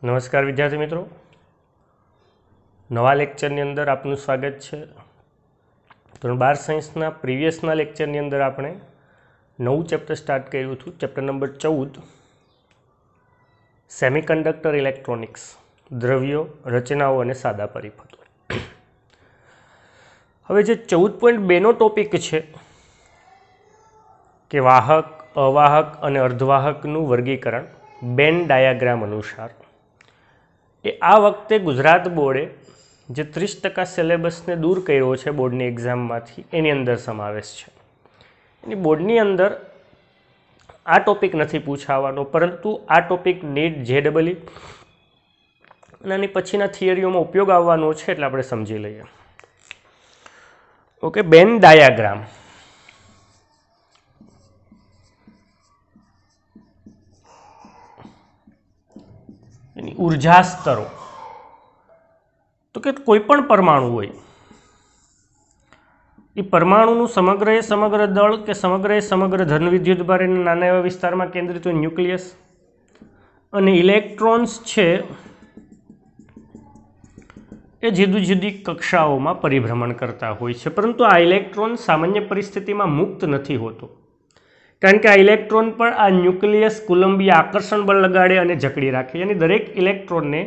નમસ્કાર વિદ્યાર્થી મિત્રો, નવા લેક્ચરની અંદર આપનું સ્વાગત છે। ધોરણ 12 સાયન્સના પ્રીવિયસના લેક્ચરની અંદર આપણે નવું ચેપ્ટર સ્ટાર્ટ કર્યું હતું, ચેપ્ટર નંબર 14 સેમિકન્ડક્ટર ઇલેક્ટ્રોનિક્સ, દ્રવ્યો, રચનાઓ અને સાદા પરિપથો। હવે જે 14.2નો ટોપિક છે કે વાહક, અવાહક અને અર્ધવાહકનું વર્ગીકરણ બેન ડાયાગ્રામ અનુસાર, એ આ વખતે ગુજરાત બોર્ડે જે 30% સિલેબસને દૂર કર્યો છે બોર્ડની એક્ઝામમાંથી, એની અંદર સમાવેશ છે। એની બોર્ડની અંદર આ ટોપિક નથી પૂછાવાનો, પરંતુ આ ટોપિક નીટ, JEE અને આની પછીના થિયરીઓમાં ઉપયોગ આવવાનો છે, એટલે આપણે સમજી લઈએ। ઓકે, બેન ડાયાગ્રામ એની ઉર્જા સ્તરો, તો કે કોઈ પણ પરમાણુ હોય, એ પરમાણુનું સમગ્ર દળ કે સમગ્ર ધન વિદ્યુત ભાર એના નાના એવા વિસ્તારમાં કેન્દ્રિત હોય, ન્યુક્લિયસ, અને ઇલેક્ટ્રોન્સ છે એ જુદી જુદી કક્ષાઓમાં પરિભ્રમણ કરતા હોય છે। પરંતુ આ ઇલેક્ટ્રોન સામાન્ય પરિસ્થિતિમાં મુક્ત નથી હોતો, કારણ કે આ ઇલેક્ટ્રોન પણ આ ન્યુક્લિયસ કુલંબીય આકર્ષણ બળ લગાડે અને જકડી રાખે, યાની દરેક ઇલેક્ટ્રોનને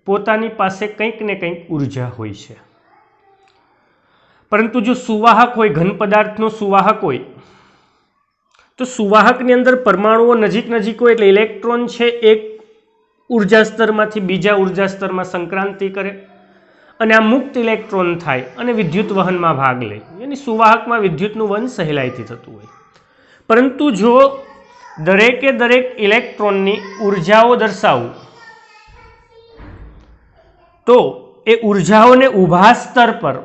પોતાની પાસે કંઈક ને કંઈક ઉર્જા હોય છે। પરંતુ જો સુવાહક હોય, ઘન પદાર્થનો સુવાહક હોય, તો સુવાહકની અંદર પરમાણુઓ નજીક હોય, એટલે ઇલેક્ટ્રોન છે એક ઉર્જા સ્તરમાંથી બીજા ઉર્જા સ્તરમાં સંક્રાંતિ કરે અને આ મુક્ત ઇલેક્ટ્રોન થાય અને વિદ્યુત વહનમાં ભાગ લે, યાની સુવાહકમાં વિદ્યુતનું વહન સહેલાઈથી થતું હોય। પરંતુ જો દરેકે દરેક ઇલેક્ટ્રોનની ઉર્જાઓ દર્શાવું, તો એ ઉર્જાઓને ઊભા સ્તર પર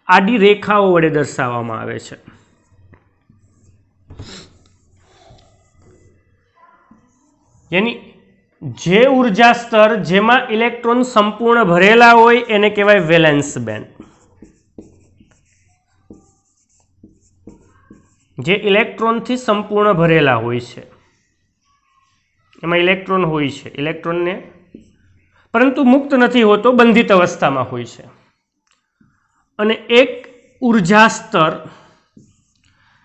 આડી રેખાઓ વડે દર્શાવવામાં આવે છે। યાની જે ઉર્જા સ્તર જેમાં ઇલેક્ટ્રોન સંપૂર્ણ ભરેલા હોય એને કહેવાય વેલેન્સ બેન્ડ। જે ઇલેક્ટ્રોનથી સંપૂર્ણ ભરેલા હોય છે, એમાં ઇલેક્ટ્રોન હોય છે, ઇલેક્ટ્રોનને પરંતુ મુક્ત નથી હોતો, બંધિત અવસ્થામાં હોય છે। અને એક ઉર્જા સ્તર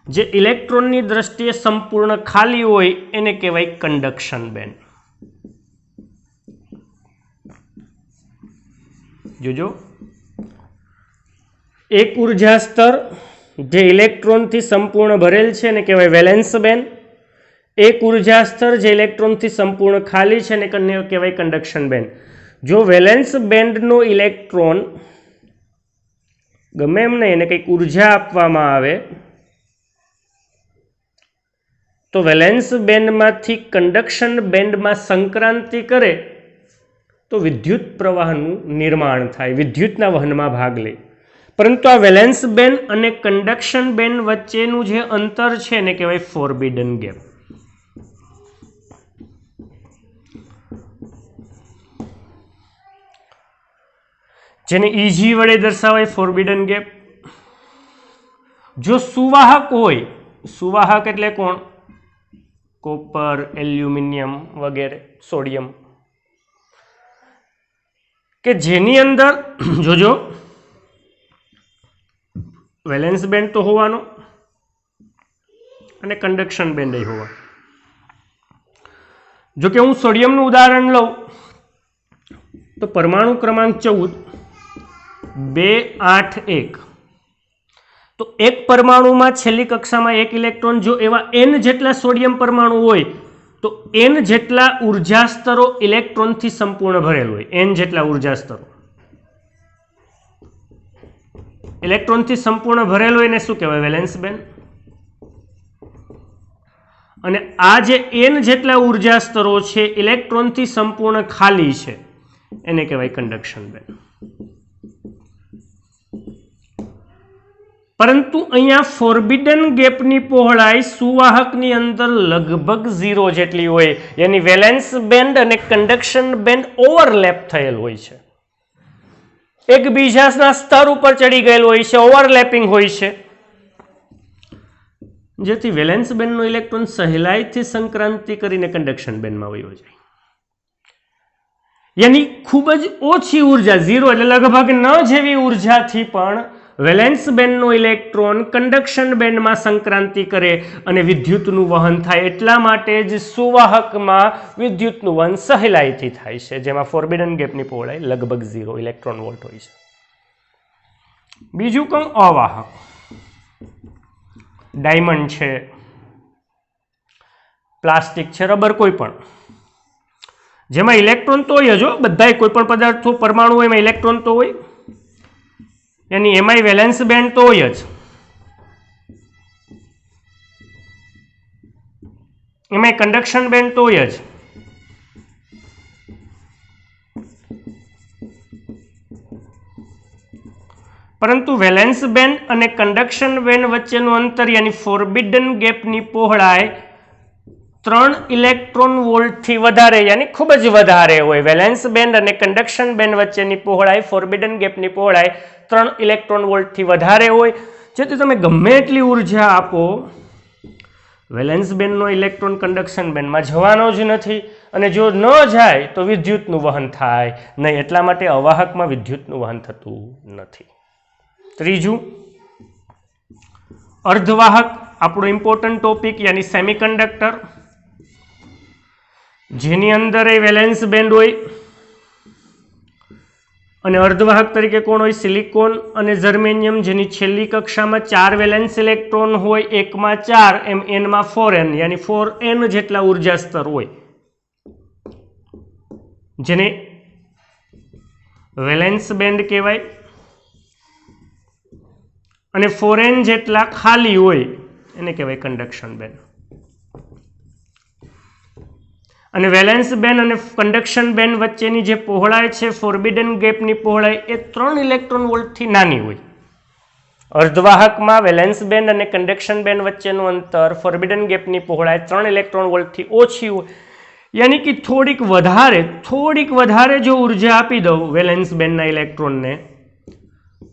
જે ઇલેક્ટ્રોનની દ્રષ્ટિએ સંપૂર્ણ ખાલી હોય એને કહેવાય કંડક્શન બેન્ડ। જોજો, એક ઉર્જા સ્તર જે ઇલેક્ટ્રોનથી સંપૂર્ણ ભરેલ છે એને કહેવાય વેલેન્સ બેન્ડ, એક ઉર્જા સ્તર જે ઇલેક્ટ્રોનથી સંપૂર્ણ ખાલી છે એને કહેવાય કંડક્શન બેન્ડ। જો વેલેન્સ બેન્ડનો ઇલેક્ટ્રોન ગમે એમ નહીં, એને કંઈક ઉર્જા આપવામાં આવે, તો વેલેન્સ બેન્ડમાંથી કંડક્શન બેન્ડમાં સંક્રાંતિ કરે તો વિદ્યુત પ્રવાહનું નિર્માણ થાય, વિદ્યુતના વહનમાં ભાગ લે। પરંતુ આ વેલેન્સ બેન્ડ અને કંડક્શન બેન્ડ વચ્ચેનું જે અંતર છે એને કહેવાય ફોરબિડન ગેપ। જેને EG વડે દર્શાવાય, ફોરબિડન ગેપ। જો સુવાહક હોય, સુવાહક એટલે કોણ? કોપર, એલ્યુમિનિયમ વગેરે, સોડિયમ, કે જેની અંદર જોજો વેલેન્સ બેન્ડ તો હોવાનો અને કંડક્શન બેન્ડ હોવાનો। જો કે હું સોડિયમનું ઉદાહરણ લઉં તો પરમાણુ ક્રમાંક 14, 2, 8, 1, તો એક પરમાણુમાં છેલ્લી કક્ષામાં એક ઇલેક્ટ્રોન, જો એવા n જેટલા સોડિયમ પરમાણુ હોય તો n જેટલા ઉર્જા સ્તરો ઇલેક્ટ્રોનથી સંપૂર્ણ ભરેલ હોય, n જેટલા ઉર્જા સ્તરો ઇલેક્ટ્રોનથી સંપૂર્ણ ભરેલ હોય એને શું કહેવાય? Valence band. અને આ જે n જેટલા ઉર્જા સ્તરો છે ઇલેક્ટ્રોનથી સંપૂર્ણ ખાલી છે એને કહેવાય કંડક્શન બેન્ડ। પરંતુ અહીંયા ફોરબિડન ગેપની પહોળાઈ સુવાહકની અંદર લગભગ 0 જેટલી હોય, યાની વેલેન્સ બેન્ડ અને કંડક્શન બેન્ડ ઓવરલેપ થયેલ હોય છે, એકબીજાના સ્તર ઉપર ચડી ગયેલ હોય છે, ઓવરલેપિંગ હોય છે, જેથી વેલેન્સ બેન્ડનો ઇલેક્ટ્રોન સહેલાઈથી સંક્રાંતિ કરીને કંડક્શન બેન્ડમાં વયો જાય। यानी खूब ज ओછી ऊर्जा 0 એટલે લગભગ ન જેવી ઊર્જાથી પણ વેલેન્સ બેન્ડનો ઇલેક્ટ્રોન કંડક્શન બેન્ડમાં સંક્રાંતિ કરે અને વિદ્યુતનું વહન થાય. એટલા માટે જ સુવાહકમાં વિદ્યુતનું વહન સહેલાઈથી થાય છે, જેમાં ફોરબિડન ગેપની પહોળાઈ લગભગ 0 ઇલેક્ટ્રોન વોલ્ટ હોય છે. બીજું કહું અવાહક, ડાયમંડ છે, પ્લાસ્ટિક છે, રબર, કોઈ પણ જેમાં ઇલેક્ટ્રોન તો હોય જ, બધા કોઈ પણ પદાર્થો પરમાણુ એમાં ઇલેક્ટ્રોન તો હોય, यानी एमाय वेलेंस बेंड तो होय ज, एमाय कंडक्शन बेंड तो होय ज, परंतु वेलेंस बेंड अने कंडक्शन बेंड वच्चेनुं अंतर यानी फोरबिडन गेपनी पहोळाई 3 इलेक्ट्रॉन वोल्ट थी वधारे यानी खूब ज वधारे होय. वेलेंस बेंड अने कंडक्शन बेंड वच्चेनी पहोळाई फोरबिडन गेपनी पहोळाई 3 इलेक्ट्रॉन वोल्ट थी वधारे होय. जेथी तमे गमे एटली ऊर्जा आपो वेलेंस बेंडनो इलेक्ट्रॉन कंडक्शन बेंडमां जवानो ज नथी अने जो न जाय तो विद्युतनुं वहन थाय नहीं, एटला माटे अवाहकमां विद्युतनुं वहन थतुं नथी. त्रीजुं अर्धवाहक, આપણો ઇમ્પોર્ટન્ટ ટોપિક यानी સેમિકન્ડક્ટર, જેની અંદર એ વેલેન્સ બેન્ડ હોય અને અર્ધવાહક તરીકે કોણ હોય? સિલિકોન અને જર્મેનિયમ, જેની છેલ્લી કક્ષામાં 4 વેલેન્સ ઇલેક્ટ્રોન હોય, એકમાં 4 એમ એનમાં 4n यानी 4n જેટલા ઉર્જા સ્તર હોય, જેને વેલેન્સ બેન્ડ કહેવાય. અને 4n જેટલા ખાલી હોય એને કહેવાય કંડક્શન બેન્ડ. અને વેલેન્સ બેન્ડ અને કંડક્શન બેન્ડ વચ્ચેની જે પહોળાઈ છે ફોરબિડન ગેપની પહોળાઈ એ 3 ઇલેક્ટ્રોન વોલ્ટથી નાની હોય. અર્ધવાહકમાં વેલેન્સ બેન્ડ અને કંડક્શન બેન્ડ વચ્ચેનું અંતર ફોરબિડન ગેપની પહોળાઈ 3 ઇલેક્ટ્રોન વોલ્ટથી ઓછી હોય. यानी कि થોડીક વધારે જો ઉર્જા આપી દઉં વેલેન્સ બેન્ડના ઇલેક્ટ્રોનને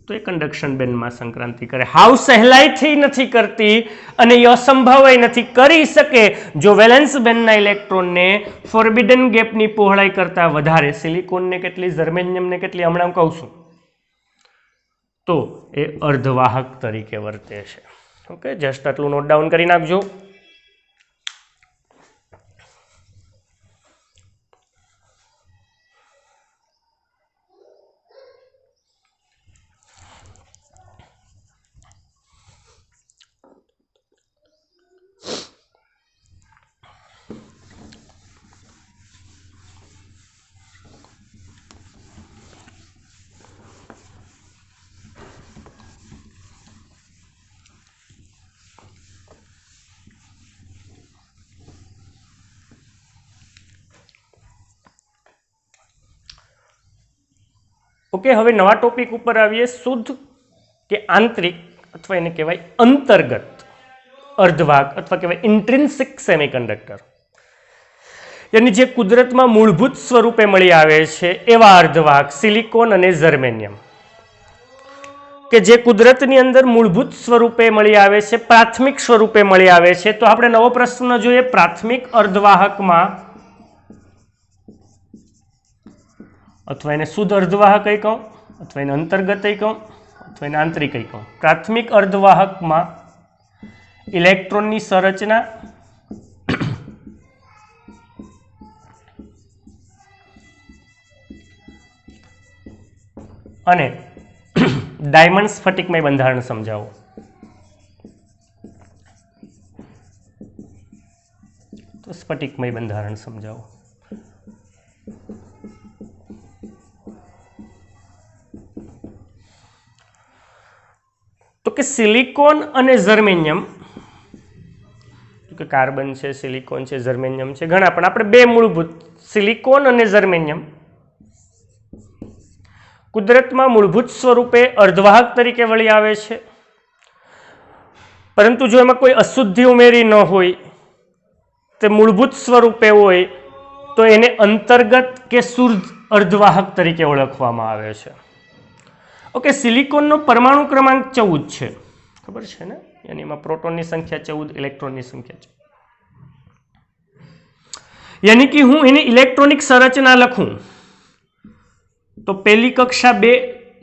તો એ કંડક્શન બેન્ડમાં સંક્રાંતિ કરે. હાવ સહેલાઈથી નથી કરતી અને એ અસંભવ નથી, કરી શકે જો વેલેન્સ બેન્ડના ઇલેક્ટ્રોનને ફોરબિડન ગેપની પહોળાઈ કરતા વધારે, સિલિકોનને કેટલી, જર્મેનિયમને કેટલી, હમણાં કહું છું, તો એ અર્ધવાહક તરીકે વર્તે છે. ઓકે, જસ્ટ આટલું નોટ ડાઉન કરી નાખજો. ओके, हवे नवा टॉपिक पर आवीए. शुद्ध के आंतरिक अथवा एने कहेवाय अंतर्गत अर्धवाहक अथवा कहेवाय इंट्रिंसिक सेमीकंडक्टर, यानी जे कुदरत में मूलभूत स्वरूपे मळी आवे छे एवा अर्धवाहक सिलिकॉन अने जर्मेनियम, के जे कुदरतनी अंदर मूलभूत स्वरूपे मळी आवे छे, प्राथमिक स्वरूपे मळी आवे छे. तो आपणे नवो प्रश्न जोईए, प्राथमिक अर्धवाहकमां अथवा एने शुद्ध अर्धवाहक कही कहूं, अथवा एने अंतर्गत कही कहूं, अथवा एने आंतरिक कही कहूं. प्राथमिक अर्धवाहकमां इलेक्ट्रॉननी संरचना अने डायमंड स्फटिकमय बंधारण समजावो. तो स्फटिकमय बंधारण समजावो. तो कि सिलिकॉन अने जर्मेनियम, तो कार्बन है, सिलिकॉन है, जर्मेनियम है, घणा, पण आपणे बे मूलभूत सिलिकॉन अने जर्मेनियम कुदरत में मूलभूत स्वरूपे अर्धवाहक तरीके वळी आवे छे. परंतु जो एमां कोई अशुद्धि उमेरी न होय, ते मूलभूत स्वरूपे होय तो एने अंतर्गत के शुद्ध अर्धवाहक तरीके ओळखवामां आवे छे. ओके, सिलिकॉन नो परमाणु क्रमांक 14 है, खबर है ने, यानी में प्रोटॉन की संख्या 14, इलेक्ट्रॉन की संख्या 14. यानी कि हूँ एनी इलेक्ट्रॉनिक संरचना लखूं તો પહેલી કક્ષા 2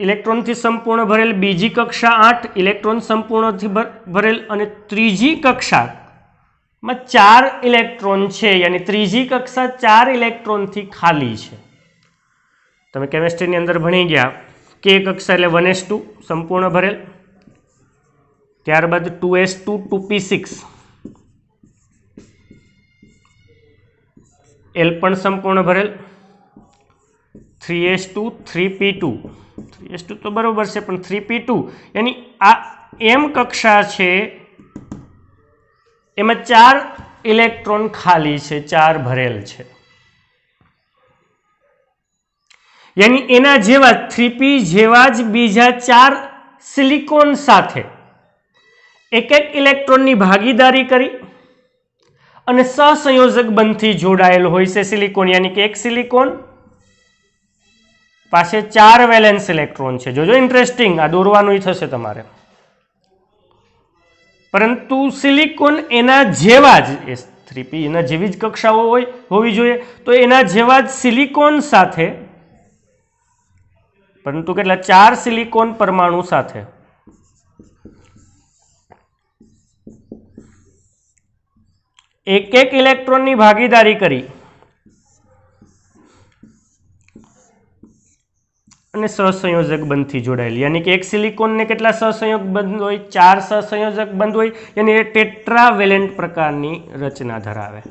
ઇલેક્ટ્રોનથી સંપૂર્ણ ભરેલ, બીજી કક્ષા 8 ઇલેક્ટ્રોન સંપૂર્ણથી ભરેલ અને ત્રીજી કક્ષામાં 4 ઇલેક્ટ્રોન છે, યાની ત્રીજી કક્ષા 4 ઇલેક્ટ્રોનથી ખાલી છે. તમે કેમેસ્ટ્રીની અંદર ભણી ગયા કે કક્ષા એટલે 1s2 સંપૂર્ણ ભરેલ, ત્યારબાદ 2s2 2p6 L પણ સંપૂર્ણ ભરેલ, 3s2 3p2 3s2 તો બરોબર છે પણ 3p2 યાની આ m કક્ષા છે એમાં 4 ઇલેક્ટ્રોન ખાલી છે, 4 ભરેલ છે. યાની એના જેવા 3p જેવા જ બીજા 4 સિલિકોન સાથે એક એક ઇલેક્ટ્રોનની ભાગીદારી કરી અને સહસંયોજક બંધથી જોડાયેલ હોય છે સિલિકોન, યાની કે એક સિલિકોન પાસે 4 વેલેન્સ ઇલેક્ટ્રોન છે. જોજો ઇન્ટરેસ્ટિંગ, આ દોરવાનું થશે તમારે. પરંતુ સિલિકોન એના જેવા જ 3p એના જેવી જ કક્ષાઓ હોવી જોઈએ, તો એના જેવા જ સિલિકોન સાથે, પરંતુ કેટલા 4 સિલિકોન પરમાણુ સાથે એક એક ઇલેક્ટ્રોનની ભાગીદારી કરી અને સહસંયોજક બંધથી જોડાયેલી, યાની કે એક સિલિકોનને કેટલા સહસંયોજક બંધ હોય? 4 સહસંયોજક બંધ હોય, યાની એ ટેટ્રાવેલેન્ટ પ્રકારની રચના ધરાવે.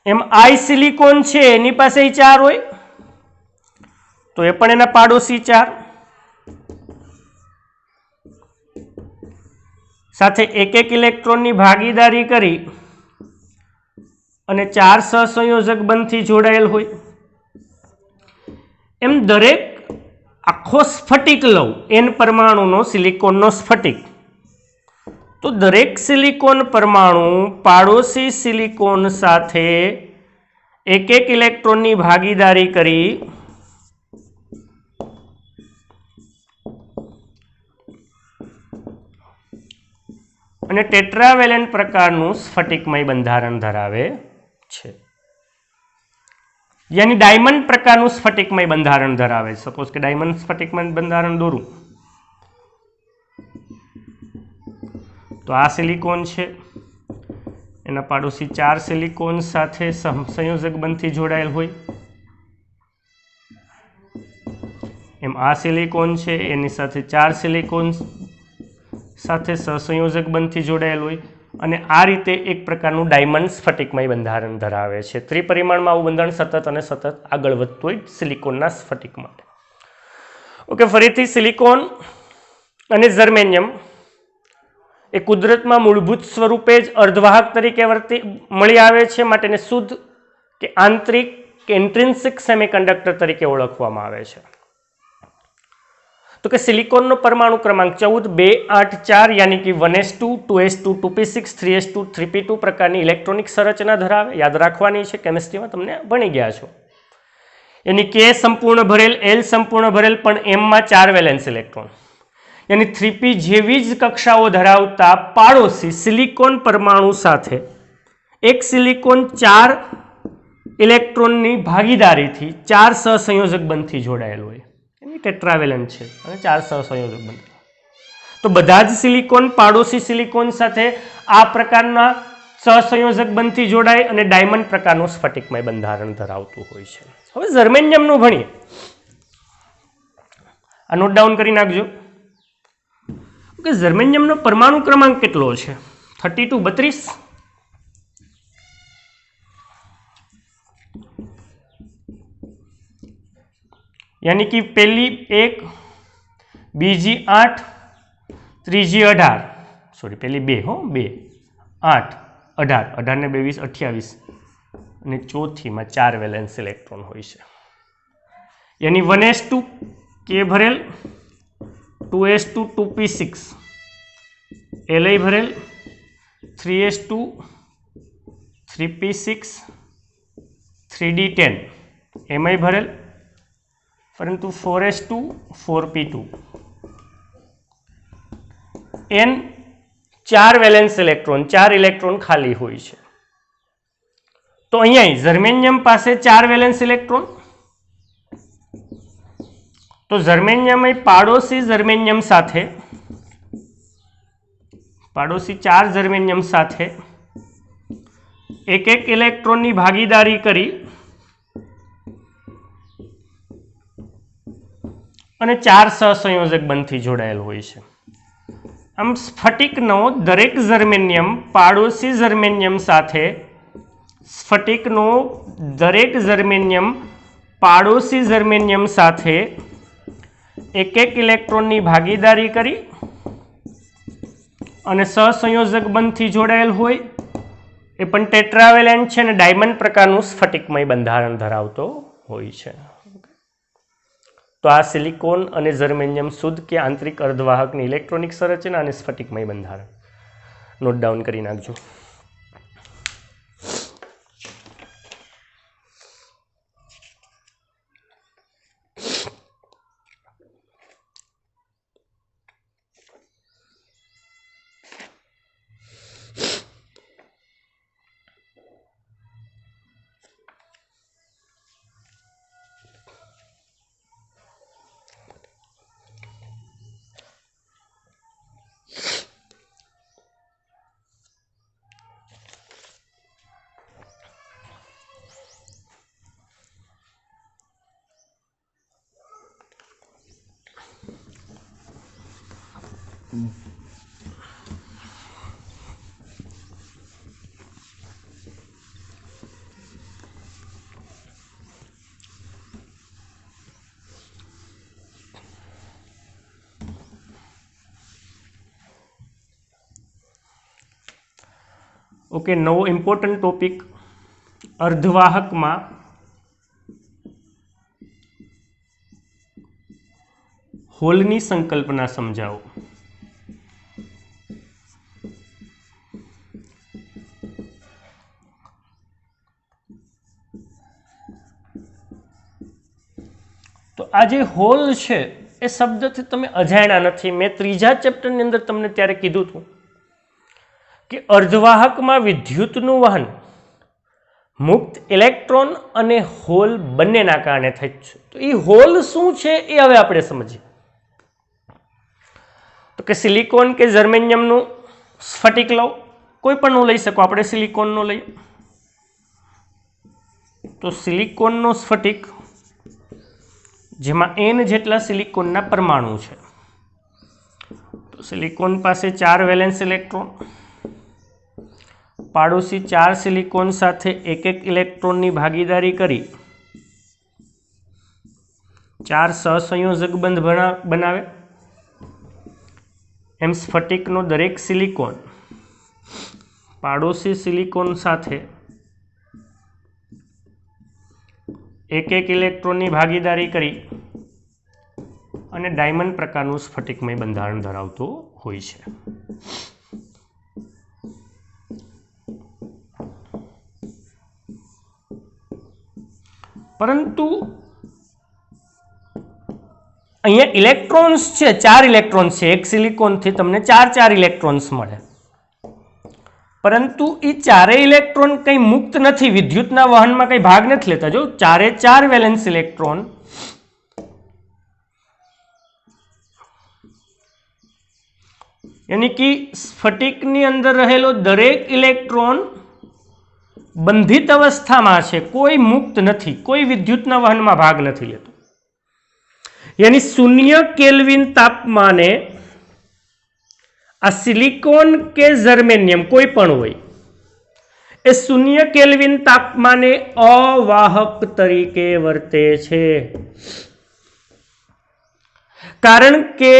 એમ આઈ સિલિકોન છે એની પાસે 4 હોય તો એ પણ એના પાડોશી 4 સાથે એક એક ઇલેક્ટ્રોનની ભાગીદારી કરી અને 4 સહસંયોજક બંધથી જોડાયેલ હોય. એમ દરેક આખો સ્ફટિક લઉં n પરમાણુનો સિલિકોનનો સ્ફટિક, તો દરેક સિલિકોન પરમાણુ પાડોશી સિલિકોન સાથે એક એક ઇલેક્ટ્રોનની ભાગીદારી કરી અને ટેટ્રાવેલેન્ટ પ્રકારનું સ્ફટિકમય બંધારણ ધરાવે છે, યાની ડાયમંડ પ્રકારનું સ્ફટિકમય બંધારણ ધરાવે છે. સપોઝ કે ડાયમંડ સ્ફટિકમય બંધારણ દોરું તો આ સિલિકોન છે, એના પાડોશી 4 સિલિકોન સાથે સંયોજક બંધથી જોડાયેલ હોય. એમ આ સિલિકોન છે એની સાથે 4 સિલિકોન સાથે સહસંયોજક બંધથી જોડાયેલ હોય અને આ રીતે એક પ્રકારનું ડાયમંડ સ્ફટિકમય બંધારણ ધરાવે છે. ત્રિપરિમાણમાં આવું બંધારણ સતત અને સતત આગળ વધતું હોય સિલિકોનના સ્ફટિક માટે. ઓકે, ફરીથી સિલિકોન અને જર્મેનિયમ એ કુદરતમાં મૂળભૂત સ્વરૂપે જ અર્ધવાહક તરીકે મળી આવે છે, માટે એને શુદ્ધ કે આંતરિક કે ઇન્ટ્રિન્સિક સેમિકન્ડક્ટર તરીકે ઓળખવામાં આવે છે. તો કે સિલિકોનનો પરમાણુ ક્રમાંક 14 2 8 4 યાની કે 1s2 2s2 2p6 3s2 3p2 પ્રકારની ઇલેક્ટ્રોનિક સંરચના ધરાવે. યાદ રાખવાની છે, કેમિસ્ટ્રીમાં તમને ભણી ગયા છો. એની કે સંપૂર્ણ ભરેલ, L સંપૂર્ણ ભરેલ, પણ એમમાં 4 વેલેન્સ ઇલેક્ટ્રોન, યાની 3p જેવી જ કક્ષાઓ ધરાવતા પાડોશી સિલિકોન પરમાણુ સાથે એક સિલિકોન 4 ઇલેક્ટ્રોનની ભાગીદારીથી 4 સહસંયોજક બંધથી જોડાયેલ હોય, ટેટ્રાવેલેન્ટ છે અને 4 સહસંયોજક બંધ. તો બધા જ સિલિકોન પાડોશી સિલિકોન સાથે આ પ્રકારના સહસંયોજક બંધથી જોડાય અને ડાયમંડ પ્રકારનું સ્ફટિકમય બંધારણ ધરાવતું હોય છે. હવે જર્મેનિયમનું ભણીએ. આ નોટ ડાઉન કરી નાખજો કે જર્મેનિયમનો પરમાણુ ક્રમાંક કેટલો છે? 32 यानी कि पहली 1 बीजी 8 ત્રીજી 18 सॉरी पहली 2 हो 2 8 18 18 ने 22 28 અને ચોથીમાં 4 વેલેન્સ ઇલેક્ટ્રોન હોય છે, यानी 1s2 કે ભરેલ, 2s2 2p6 Li ભરેલ, 3s2 3p6 3d10 Mi ભરેલ, परंतु 4s2 4p2 n 4 valence electron, 4 electron ખાલી હોય છે. तो अहीं जर्मेनियम पास 4 वेलेंस इलेक्ट्रॉन, तो जर्मेनियम पाड़ोशी जर्मेनियम साथे, पाड़ोशी 4 जर्मेनियम साथे एक एक इलेक्ट्रॉन की भागीदारी करी અને 4 સહસંયોજક બંધથી જોડાયેલ હોય છે। આમ સ્ફટિકનો દરેક જર્મેનિયમ પાડોશી જર્મેનિયમ સાથે, સ્ફટિકનો દરેક જર્મેનિયમ પાડોશી જર્મેનિયમ સાથે એક એક ઇલેક્ટ્રોનની ભાગીદારી કરી અને સહસંયોજક બંધથી જોડાયેલ હોય, એ પણ ટેટ્રાવેલેન્ટ છે અને ડાયમંડ પ્રકારનું સ્ફટિકમય બંધારણ ધરાવતો હોય છે। तो आ सिलिकॉन और जर्मेनियम शुद्ध के आंतरिक अर्धवाहक इलेक्ट्रॉनिक संरचना और स्फटिकमय बंधारण नोट डाउन करी नाखजो। ओके, नवो इम्पोर्टंट टॉपिक अर्धवाहक में होलनी संकल्पना समझाओ। तो आज होल है ए शब्द थी तमे अजाण्या नथी। मैं त्रीजा चेप्टर ની અંદર તમને ત્યારે કીધું હતું કે अर्धवाहकમાં વિદ્યુતનું વહન મુક્ત ઇલેક્ટ્રોન અને હોલ બંનેના કારણે થાય છે। તો એ હોલ શું છે એ હવે આપણે સમજીએ। તો કે સિલિકોન કે જર્મેનિયમનું સ્ફટિક લો, કોઈ પણનું લઈ શકો, આપણે સિલિકોનનો લઈએ તો સિલિકોનનો સ્ફટિક જેમાં n જેટલા સિલિકોનના પરમાણુ છે। તો સિલિકોન પાસે 4 વેલેન્સ ઇલેક્ટ્રોન, પાડોશી 4 સિલિકોન સાથે એક એક ઇલેક્ટ્રોનની ભાગીદારી કરી 4 સહસંયોજક બંધ બનાવે। એમ સ્ફટિકનો દરેક સિલિકોન પાડોશી સિલિકોન સાથે એક એક ઇલેક્ટ્રોનની ભાગીદારી કરી અને ડાયમંડ પ્રકારનું સ્ફટિકમય બંધારણ ધરાવતો હોય છે। परंतु अहींया इलेक्ट्रॉन्स छे, 4 इलेक्ट्रॉन्स छे, एक सिलिकॉन थी तमने 4 इलेक्ट्रॉन्स मळे, परंतु ई 4 इलेक्ट्रॉन कई मुक्त नहीं, विद्युतना वहन में कई भाग नहीं लेता। जो 4 वेलेंस इलेक्ट्रॉन यानी कि स्फटिकनी अंदर रहेलो दरेक इलेक्ट्रॉन बंधित अवस्था में है, कोई मुक्त नहीं, कोई विद्युतना वहन में भाग नहीं लेतो। यानी 0 केल्विन तापमाने आ सिलिकॉन के जर्मेनियम कोई पण होय ए 0 केल्विन तापमाने अवाहक तरीके वर्ते छे, कारण के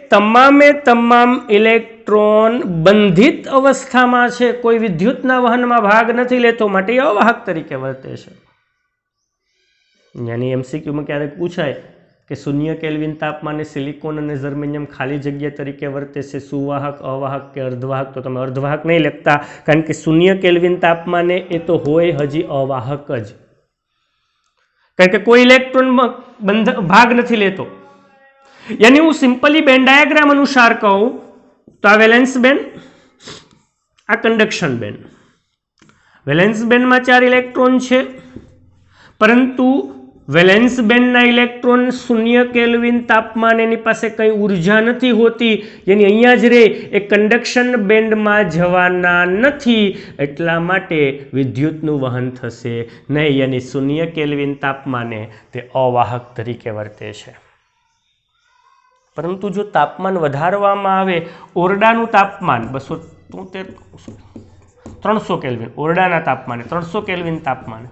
तमामे तमाम इलेक्ट्रॉन बंधित अवस्था में है, कोई विद्युतना वहन में भाग नहीं लेतो, माटे अवाहक तरीके वर्ते छे। यानी एमसीक्यू में क्यारेक पूछाय कि 0 केल्विन तापमाने सिलिकॉन और जर्मेनियम खाली जग्या तरीके वर्ते छे, सुवाहक, अवाहक के अर्धवाहक, तो तमे अर्धवाहक नहीं लगता, कारण के 0 केल्विन तापमाने ए तो होय हजी अवाहक ज, कारण के कोई इलेक्ट्रॉन भाग नहीं लेतो। यानी हूँ सिंपली बेन डायग्राम अनुसार कहूँ तो आ वेलेंस बेन, आ कंडक्शन बेन, વેલેન્સ બેન્ડમાં 4 ઇલેક્ટ્રોન છે, પરંતુ વેલેન્સ બેન્ડના ઇલેક્ટ્રોન 0 કેલ્વિન તાપમાન એની પાસે કંઈ ઉર્જા નથી હોતી, એની અહીંયા જ રહે, એ કંડક્શન બેન્ડમાં જવાના નથી, એટલા માટે વિદ્યુતનું વહન થશે નહીં, યાની 0 કેલ્વિન તાપમાને તે અવાહક તરીકે વર્તે છે. પરંતુ જો તાપમાન વધારવામાં આવે, ઓરડાનું તાપમાન 300 કેલ્વિન, ઓરડાના તાપમાને 300 કેલ્વિન તાપમાને,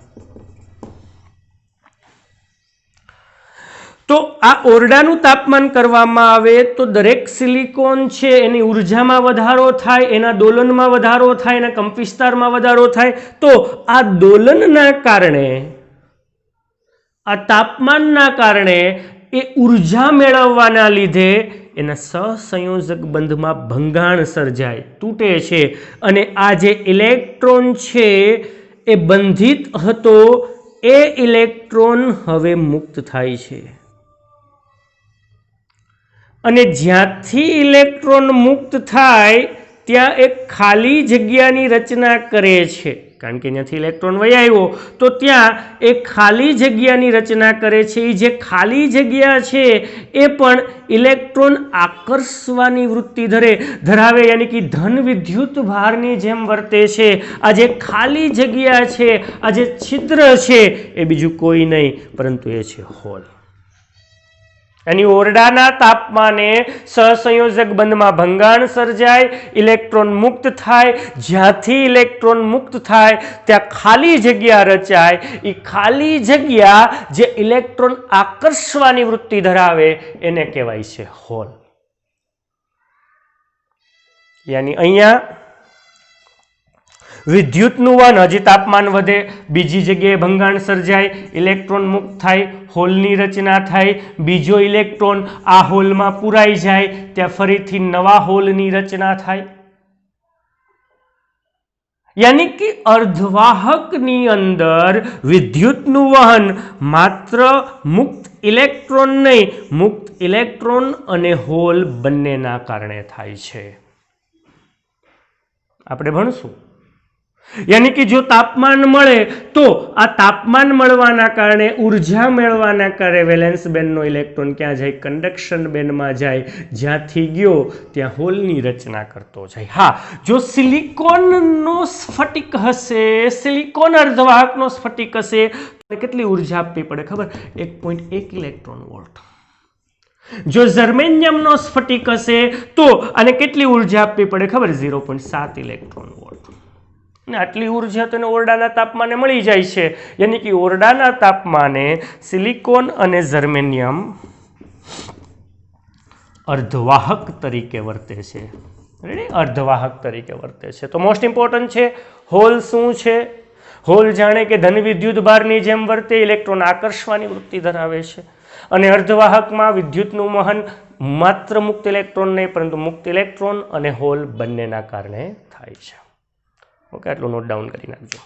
તો આ ઓરડાનું તાપમાન કરવામાં આવે તો દરેક સિલિકોન છે એની ઉર્જામાં વધારો થાય, એના દોલનમાં વધારો થાય, એના કંપવિસ્તારમાં વધારો થાય. તો આ દોલનના કારણે, આ તાપમાનના કારણે એ ઉર્જા મેળવવાના લીધે એના સહસંયોજક બંધમાં ભંગાણ સર્જાય, તૂટે છે, અને આ જે ઇલેક્ટ્રોન છે એ બંધિત હતો એ ઇલેક્ટ્રોન હવે મુક્ત થાય છે. અને જ્યાંથી ઇલેક્ટ્રોન મુક્ત થાય ત્યાં એક ખાલી જગ્યાની રચના કરે છે, કારણ કે ત્યાંથી ઇલેક્ટ્રોન વહી આવ્યો તો ત્યાં એક ખાલી જગ્યાની રચના કરે છે. એ જે ખાલી જગ્યા છે એ પણ ઇલેક્ટ્રોન આકર્ષવાની વૃત્તિ ધરાવે, યાની કે ધન વિદ્યુત ભારની જેમ વર્તે છે. આ જે ખાલી જગ્યા છે, આ જે છિદ્ર છે, એ બીજું કોઈ નહીં પરંતુ એ છે હોલ. એની ઓરડાના તાપમાને સહસંયોજક બંધમાં ભંગાણ સર્જાય, ઇલેક્ટ્રોન મુક્ત થાય. જ્યાંથી ઇલેક્ટ્રોન મુક્ત થાય ત્યાં ખાલી જગ્યા રચાય. એ ખાલી જગ્યા જે ઇલેક્ટ્રોન આકર્ષવાની વૃત્તિ ધરાવે એને કહેવાય છે હોલ. યાની અહીંયા વિદ્યુતનું વહન, હજી તાપમાન વધે, બીજી જગ્યાએ ભંગાણ સર્જાય, ઇલેક્ટ્રોન મુક્ત થાય, હોલની રચના થાય, બીજો ઇલેક્ટ્રોન આ હોલમાં પુરાઈ જાય, ત્યાં ફરીથી નવા હોલની રચના થાય. યાની કે અર્ધવાહકની અંદર વિદ્યુતનું વહન માત્ર મુક્ત ઇલેક્ટ્રોન નહીં, મુક્ત ઇલેક્ટ્રોન અને હોલ બંનેના કારણે થાય છે. આપણે ભણશું. યાની કે જો તાપમાન મળે તો આ તાપમાન મળવાના કારણે, ઉર્જા મેળવવાના કારણે વેલેન્સ બેન્ડનો ઇલેક્ટ્રોન ક્યાં જાય? કંડક્શન બેન્ડમાં જાય. જ્યાંથી ગયો ત્યાં હોલની રચના કરતો જાય. હા, જો સિલિકોનનો સ્ફટિક હશે, સિલિકોન અર્ધવાહકનો સ્ફટિક હશે, તો કેટલી ઉર્જા આપવી પડે ખબર? 1.1 ઇલેક્ટ્રોન વોલ્ટ. જો જર્મેનિયમનો સ્ફટિક હશે તો આને કેટલી ઉર્જા આપવી પડે ખબર? 0.7 ઇલેક્ટ્રોન વોલ્ટ. ને આટલી ઉર્જા તો ઓરડાના તાપમાને મળી જાય છે. યાની કે ઓરડાના તાપમાને સિલિકોન અને જર્મેનિયમ અર્ધવાહક તરીકે વર્તે છે. રેડી? અર્ધવાહક તરીકે વર્તે છે. તો મોસ્ટ ઇમ્પોર્ટન્ટ છે હોલ શું છે? હોલ જાણે કે ધન વિદ્યુત ભારની જેમ વર્તે, ઇલેક્ટ્રોન આકર્ષવાની વૃત્તિ ધરાવે છે. અને અર્ધવાહકમાં વિદ્યુતનું વહન માત્ર મુક્ત ઇલેક્ટ્રોન નહીં પરંતુ મુક્ત ઇલેક્ટ્રોન અને હોલ બંનેના કારણે થાય છે. ઓકે, આટલું નોટ ડાઉન કરી નાખજો.